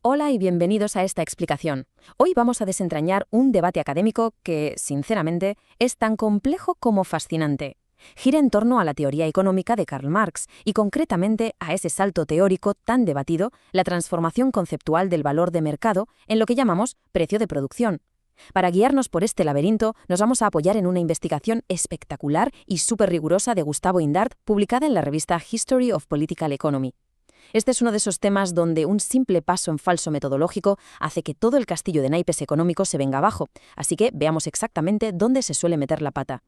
Hola y bienvenidos a esta explicación. Hoy vamos a desentrañar un debate académico que, sinceramente, es tan complejo como fascinante. Gira en torno a la teoría económica de Karl Marx y concretamente a ese salto teórico tan debatido, la transformación conceptual del valor de mercado en lo que llamamos precio de producción. Para guiarnos por este laberinto, nos vamos a apoyar en una investigación espectacular y súper rigurosa de Gustavo Indart, publicada en la revista History of Political Economy. Este es uno de esos temas donde un simple paso en falso metodológico hace que todo el castillo de naipes económicos se venga abajo, así que veamos exactamente dónde se suele meter la pata.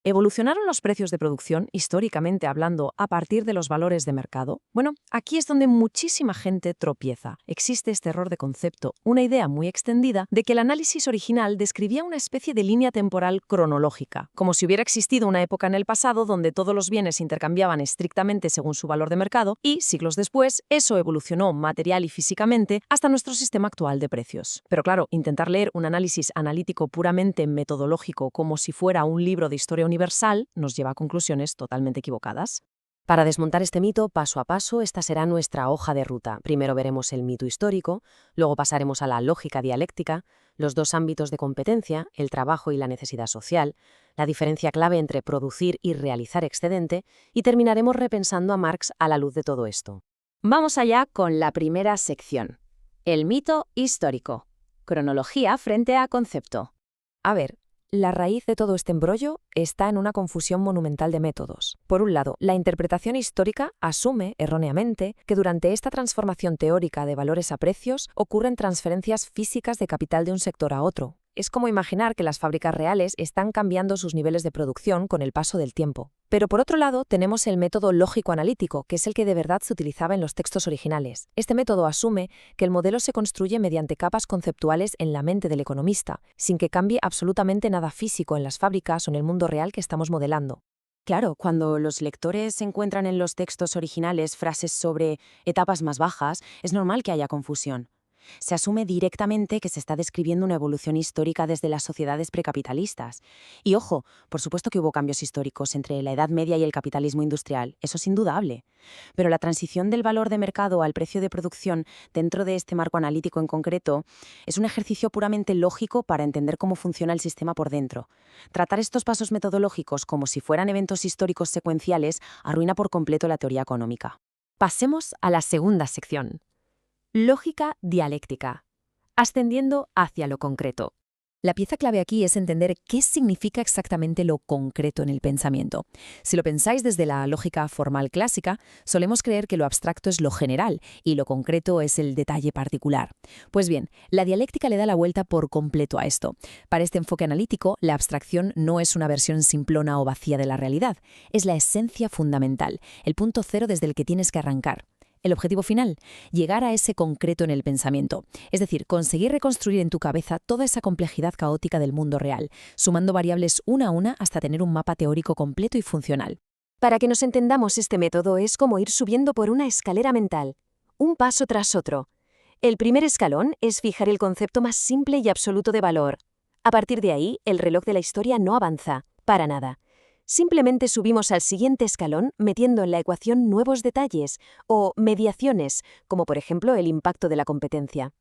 ¿Evolucionaron los precios de producción, históricamente hablando, a partir de los valores de mercado? Bueno, aquí es donde muchísima gente tropieza. Existe este error de concepto, una idea muy extendida de que el análisis original describía una especie de línea temporal cronológica, como si hubiera existido una época en el pasado donde todos los bienes se intercambiaban estrictamente según su valor de mercado y, siglos después, eso evolucionó material y físicamente hasta nuestro sistema actual de precios. Pero claro, intentar leer un análisis analítico puramente metodológico como si fuera un libro de historia universal nos lleva a conclusiones totalmente equivocadas. Para desmontar este mito paso a paso, esta será nuestra hoja de ruta. Primero veremos el mito histórico, luego pasaremos a la lógica dialéctica, los dos ámbitos de competencia, el trabajo y la necesidad social, la diferencia clave entre producir y realizar excedente, y terminaremos repensando a Marx a la luz de todo esto. Vamos allá con la primera sección. El mito histórico. Cronología frente a concepto. A ver, la raíz de todo este embrollo está en una confusión monumental de métodos. Por un lado, la interpretación histórica asume, erróneamente, que durante esta transformación teórica de valores a precios ocurren transferencias físicas de capital de un sector a otro. Es como imaginar que las fábricas reales están cambiando sus niveles de producción con el paso del tiempo. Pero por otro lado, tenemos el método lógico-analítico, que es el que de verdad se utilizaba en los textos originales. Este método asume que el modelo se construye mediante capas conceptuales en la mente del economista, sin que cambie absolutamente nada físico en las fábricas o en el mundo real que estamos modelando. Claro, cuando los lectores encuentran en los textos originales frases sobre etapas más bajas, es normal que haya confusión. Se asume directamente que se está describiendo una evolución histórica desde las sociedades precapitalistas. Y ojo, por supuesto que hubo cambios históricos entre la Edad Media y el capitalismo industrial, eso es indudable. Pero la transición del valor de mercado al precio de producción dentro de este marco analítico en concreto es un ejercicio puramente lógico para entender cómo funciona el sistema por dentro. Tratar estos pasos metodológicos como si fueran eventos históricos secuenciales arruina por completo la teoría económica. Pasemos a la segunda sección. Lógica dialéctica, ascendiendo hacia lo concreto. La pieza clave aquí es entender qué significa exactamente lo concreto en el pensamiento. Si lo pensáis desde la lógica formal clásica, solemos creer que lo abstracto es lo general y lo concreto es el detalle particular. Pues bien, la dialéctica le da la vuelta por completo a esto. Para este enfoque analítico, la abstracción no es una versión simplona o vacía de la realidad, es la esencia fundamental, el punto cero desde el que tienes que arrancar. El objetivo final, llegar a ese concreto en el pensamiento, es decir, conseguir reconstruir en tu cabeza toda esa complejidad caótica del mundo real, sumando variables una a una hasta tener un mapa teórico completo y funcional. Para que nos entendamos, este método es como ir subiendo por una escalera mental, un paso tras otro. El primer escalón es fijar el concepto más simple y absoluto de valor. A partir de ahí, el reloj de la historia no avanza, para nada. Simplemente subimos al siguiente escalón metiendo en la ecuación nuevos detalles o mediaciones, como por ejemplo el impacto de la competencia.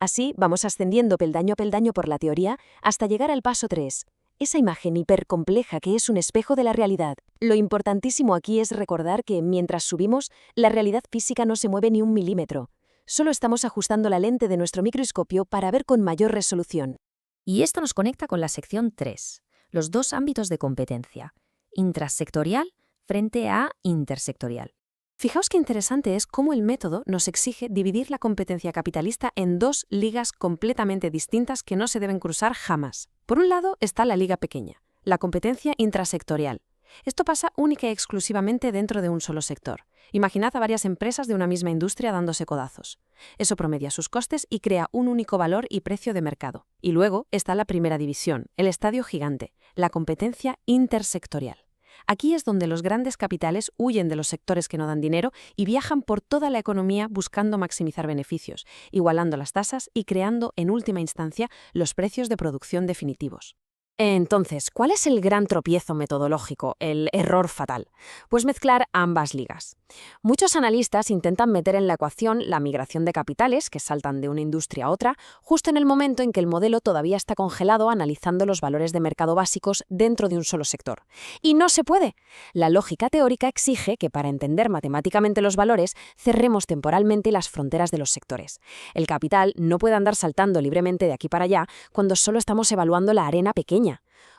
Así vamos ascendiendo peldaño a peldaño por la teoría hasta llegar al paso 3, esa imagen hipercompleja que es un espejo de la realidad. Lo importantísimo aquí es recordar que mientras subimos, la realidad física no se mueve ni un milímetro. Solo estamos ajustando la lente de nuestro microscopio para ver con mayor resolución. Y esto nos conecta con la sección 3. Los dos ámbitos de competencia, intrasectorial frente a intersectorial. Fijaos qué interesante es cómo el método nos exige dividir la competencia capitalista en dos ligas completamente distintas que no se deben cruzar jamás. Por un lado está la liga pequeña, la competencia intrasectorial. Esto pasa única y exclusivamente dentro de un solo sector. Imaginad a varias empresas de una misma industria dándose codazos. Eso promedia sus costes y crea un único valor y precio de mercado. Y luego está la primera división, el estadio gigante, la competencia intersectorial. Aquí es donde los grandes capitales huyen de los sectores que no dan dinero y viajan por toda la economía buscando maximizar beneficios, igualando las tasas y creando, en última instancia, los precios de producción definitivos. Entonces, ¿cuál es el gran tropiezo metodológico, el error fatal? Pues mezclar ambas ligas. Muchos analistas intentan meter en la ecuación la migración de capitales, que saltan de una industria a otra, justo en el momento en que el modelo todavía está congelado analizando los valores de mercado básicos dentro de un solo sector. Y no se puede. La lógica teórica exige que para entender matemáticamente los valores, cerremos temporalmente las fronteras de los sectores. El capital no puede andar saltando libremente de aquí para allá cuando solo estamos evaluando la arena pequeña.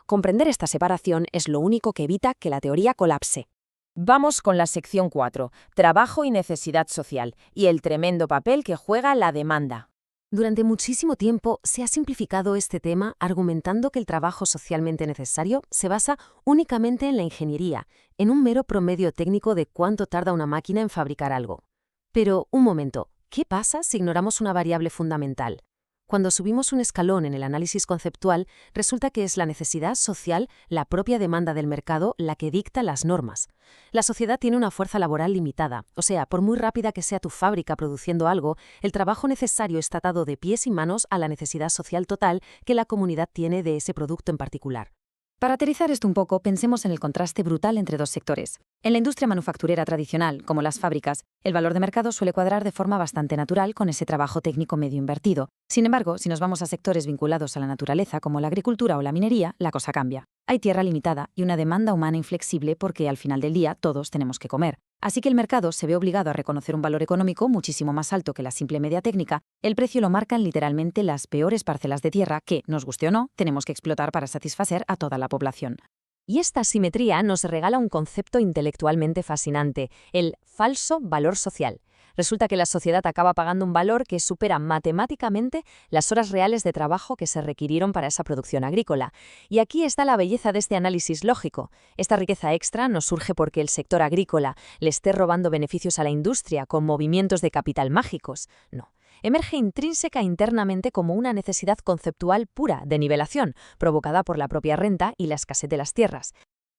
Comprender esta separación es lo único que evita que la teoría colapse. Vamos con la sección 4, trabajo y necesidad social, y el tremendo papel que juega la demanda. Durante muchísimo tiempo se ha simplificado este tema argumentando que el trabajo socialmente necesario se basa únicamente en la ingeniería, en un mero promedio técnico de cuánto tarda una máquina en fabricar algo. Pero, un momento, ¿qué pasa si ignoramos una variable fundamental? Cuando subimos un escalón en el análisis conceptual, resulta que es la necesidad social, la propia demanda del mercado, la que dicta las normas. La sociedad tiene una fuerza laboral limitada, o sea, por muy rápida que sea tu fábrica produciendo algo, el trabajo necesario está atado de pies y manos a la necesidad social total que la comunidad tiene de ese producto en particular. Para aterrizar esto un poco, pensemos en el contraste brutal entre dos sectores. En la industria manufacturera tradicional, como las fábricas, el valor de mercado suele cuadrar de forma bastante natural con ese trabajo técnico medio invertido. Sin embargo, si nos vamos a sectores vinculados a la naturaleza, como la agricultura o la minería, la cosa cambia. Hay tierra limitada y una demanda humana inflexible porque al final del día todos tenemos que comer. Así que el mercado se ve obligado a reconocer un valor económico muchísimo más alto que la simple media técnica. El precio lo marcan literalmente las peores parcelas de tierra que, nos guste o no, tenemos que explotar para satisfacer a toda la población. Y esta asimetría nos regala un concepto intelectualmente fascinante, el falso valor social. Resulta que la sociedad acaba pagando un valor que supera matemáticamente las horas reales de trabajo que se requirieron para esa producción agrícola. Y aquí está la belleza de este análisis lógico. Esta riqueza extra no surge porque el sector agrícola le esté robando beneficios a la industria con movimientos de capital mágicos. No. Emerge intrínseca internamente como una necesidad conceptual pura de nivelación, provocada por la propia renta y la escasez de las tierras.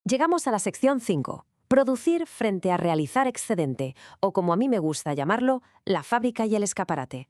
Llegamos a la sección 5. Producir frente a realizar excedente, o como a mí me gusta llamarlo, la fábrica y el escaparate.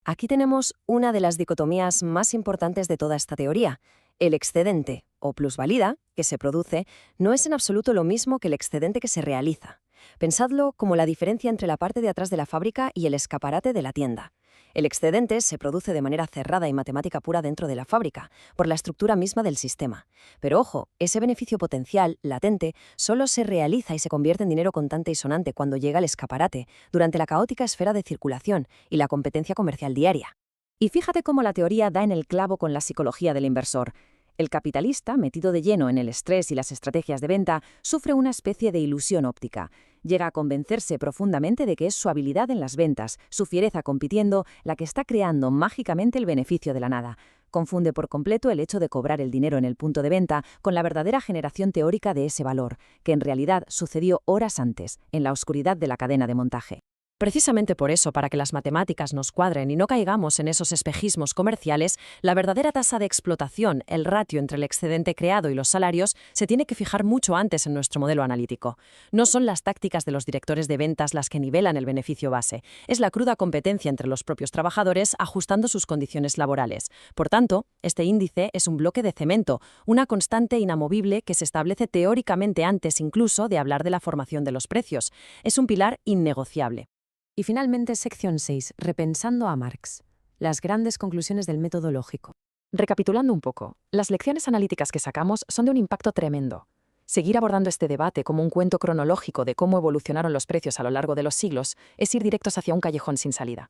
Aquí tenemos una de las dicotomías más importantes de toda esta teoría. El excedente, o plusvalía, que se produce, no es en absoluto lo mismo que el excedente que se realiza. Pensadlo como la diferencia entre la parte de atrás de la fábrica y el escaparate de la tienda. El excedente se produce de manera cerrada y matemática pura dentro de la fábrica, por la estructura misma del sistema. Pero ojo, ese beneficio potencial, latente, solo se realiza y se convierte en dinero contante y sonante cuando llega al escaparate, durante la caótica esfera de circulación y la competencia comercial diaria. Y fíjate cómo la teoría da en el clavo con la psicología del inversor. El capitalista, metido de lleno en el estrés y las estrategias de venta, sufre una especie de ilusión óptica. Llega a convencerse profundamente de que es su habilidad en las ventas, su fiereza compitiendo, la que está creando mágicamente el beneficio de la nada. Confunde por completo el hecho de cobrar el dinero en el punto de venta con la verdadera generación teórica de ese valor, que en realidad sucedió horas antes, en la oscuridad de la cadena de montaje. Precisamente por eso, para que las matemáticas nos cuadren y no caigamos en esos espejismos comerciales, la verdadera tasa de explotación, el ratio entre el excedente creado y los salarios, se tiene que fijar mucho antes en nuestro modelo analítico. No son las tácticas de los directores de ventas las que nivelan el beneficio base, es la cruda competencia entre los propios trabajadores ajustando sus condiciones laborales. Por tanto, este índice es un bloque de cemento, una constante inamovible que se establece teóricamente antes incluso de hablar de la formación de los precios. Es un pilar innegociable. Y finalmente, sección 6, repensando a Marx. Las grandes conclusiones del método lógico. Recapitulando un poco, las lecciones analíticas que sacamos son de un impacto tremendo. Seguir abordando este debate como un cuento cronológico de cómo evolucionaron los precios a lo largo de los siglos es ir directos hacia un callejón sin salida.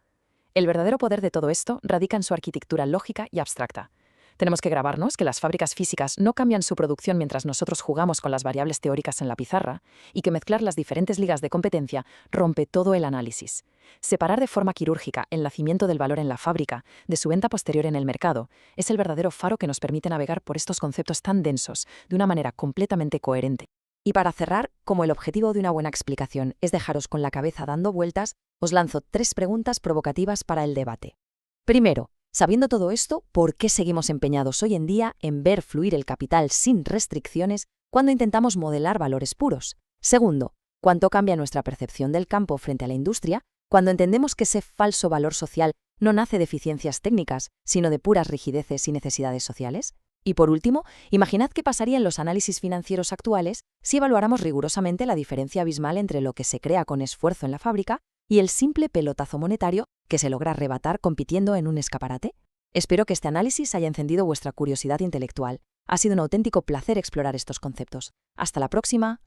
El verdadero poder de todo esto radica en su arquitectura lógica y abstracta. Tenemos que grabarnos que las fábricas físicas no cambian su producción mientras nosotros jugamos con las variables teóricas en la pizarra y que mezclar las diferentes ligas de competencia rompe todo el análisis. Separar de forma quirúrgica el nacimiento del valor en la fábrica de su venta posterior en el mercado es el verdadero faro que nos permite navegar por estos conceptos tan densos de una manera completamente coherente. Y para cerrar, como el objetivo de una buena explicación es dejaros con la cabeza dando vueltas, os lanzo 3 preguntas provocativas para el debate. Primero, sabiendo todo esto, ¿por qué seguimos empeñados hoy en día en ver fluir el capital sin restricciones cuando intentamos modelar valores puros? Segundo, ¿cuánto cambia nuestra percepción del campo frente a la industria cuando entendemos que ese falso valor social no nace de eficiencias técnicas, sino de puras rigideces y necesidades sociales? Y por último, imaginad qué pasaría en los análisis financieros actuales si evaluáramos rigurosamente la diferencia abismal entre lo que se crea con esfuerzo en la fábrica y el simple pelotazo monetario que se logra arrebatar compitiendo en un escaparate. Espero que este análisis haya encendido vuestra curiosidad intelectual. Ha sido un auténtico placer explorar estos conceptos. Hasta la próxima.